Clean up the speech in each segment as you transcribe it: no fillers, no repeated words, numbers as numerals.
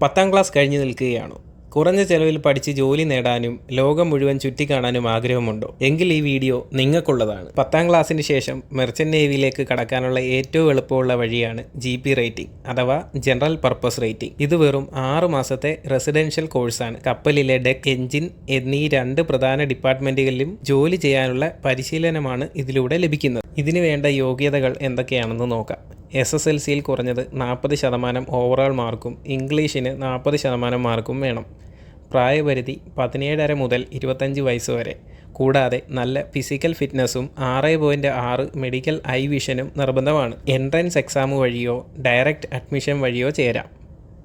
10ാം class കഴിഞ്ഞു നിൽക്കുകയാണോ? കുറഞ്ഞ ചെലവിൽ പഠിച്ച് ജോലി നേടാനും ലോകം മുഴുവൻ ചുറ്റിക്കാണാനും ആഗ്രഹമുണ്ടോ? എങ്കിൽ ഈ വീഡിയോ നിങ്ങൾക്കുള്ളതാണ്. 10ാം ക്ലാസ്സിന് ശേഷം മെർച്ചൻ്റ് നേവിയിലേക്ക് കടക്കാനുള്ള ഏറ്റവും എളുപ്പമുള്ള വഴിയാണ് GP റേറ്റിംഗ് അഥവാ ജനറൽ പർപ്പസ് റേറ്റിംഗ്. ഇത് വെറും 6 മാസത്തെ റെസിഡൻഷ്യൽ കോഴ്സാണ്. കപ്പലിലെ ഡെക്ക്, എഞ്ചിൻ എന്നീ 2 പ്രധാന ഡിപ്പാർട്ട്മെൻറ്റുകളിലും ജോലി ചെയ്യാനുള്ള പരിശീലനമാണ് ഇതിലൂടെ ലഭിക്കുന്നത്. ഇതിനു വേണ്ട യോഗ്യതകൾ എന്തൊക്കെയാണെന്ന് നോക്കാം. SSLCയിൽ കുറഞ്ഞത് 40% ഓവറോൾ മാർക്കും ഇംഗ്ലീഷിന് 40% മാർക്കും വേണം. പ്രായപരിധി 17.5 മുതൽ 25 വയസ്സ് വരെ. കൂടാതെ നല്ല ഫിസിക്കൽ ഫിറ്റ്നസ്സും 6.6 മെഡിക്കൽ ഐ വിഷനും നിർബന്ധമാണ്. എൻട്രൻസ് എക്സാം വഴിയോ ഡയറക്റ്റ് അഡ്മിഷൻ വഴിയോ ചേരാം.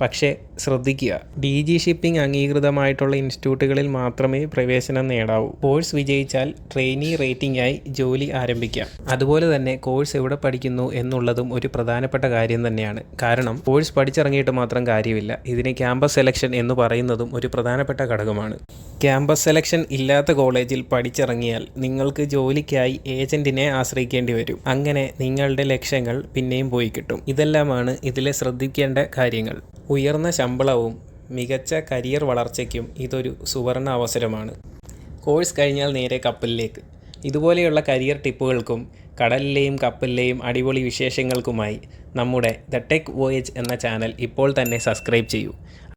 പക്ഷേ ശ്രദ്ധിക്കുക, DG ഷിപ്പിംഗ് അംഗീകൃതമായിട്ടുള്ള ഇൻസ്റ്റിറ്റ്യൂട്ടുകളിൽ മാത്രമേ പ്രവേശനം നേടാവൂ. കോഴ്സ് വിജയിച്ചാൽ ട്രെയിനി റേറ്റിംഗായി ജോലി ആരംഭിക്കാം. അതുപോലെ തന്നെ കോഴ്സ് എവിടെ പഠിക്കുന്നു എന്നുള്ളതും ഒരു പ്രധാനപ്പെട്ട കാര്യം തന്നെയാണ്. കാരണം കോഴ്സ് പഠിച്ചിറങ്ങിയിട്ട് മാത്രം കാര്യമില്ല. ഇതിന് ക്യാമ്പസ് സെലക്ഷൻ എന്ന് പറയുന്നതും ഒരു പ്രധാനപ്പെട്ട ഘടകമാണ്. ക്യാമ്പസ് സെലക്ഷൻ ഇല്ലാത്ത കോളേജിൽ പഠിച്ചിറങ്ങിയാൽ നിങ്ങൾക്ക് ജോലിക്കായി ഏജന്റിനെ ആശ്രയിക്കേണ്ടി വരും. അങ്ങനെ നിങ്ങളുടെ ലക്ഷ്യങ്ങൾ പിന്നെയും പോയി കിട്ടും. ഇതെല്ലാമാണ് ഇതിലെ ശ്രദ്ധിക്കേണ്ട കാര്യങ്ങൾ. ഉയർന്ന ശമ്പളവും മികച്ച കരിയർ വളർച്ചയ്ക്കും ഇതൊരു സുവർണ അവസരമാണ്. കോഴ്സ് കഴിഞ്ഞാൽ നേരെ കപ്പലിലേക്ക്. ഇതുപോലെയുള്ള കരിയർ ടിപ്പുകൾക്കും കടലിലെയും കപ്പലിലെയും അടിപൊളി വിശേഷങ്ങൾക്കുമായി നമ്മുടെ ദ ടെക് വോയേജ് എന്ന ചാനൽ ഇപ്പോൾ തന്നെ സബ്സ്ക്രൈബ് ചെയ്യൂ.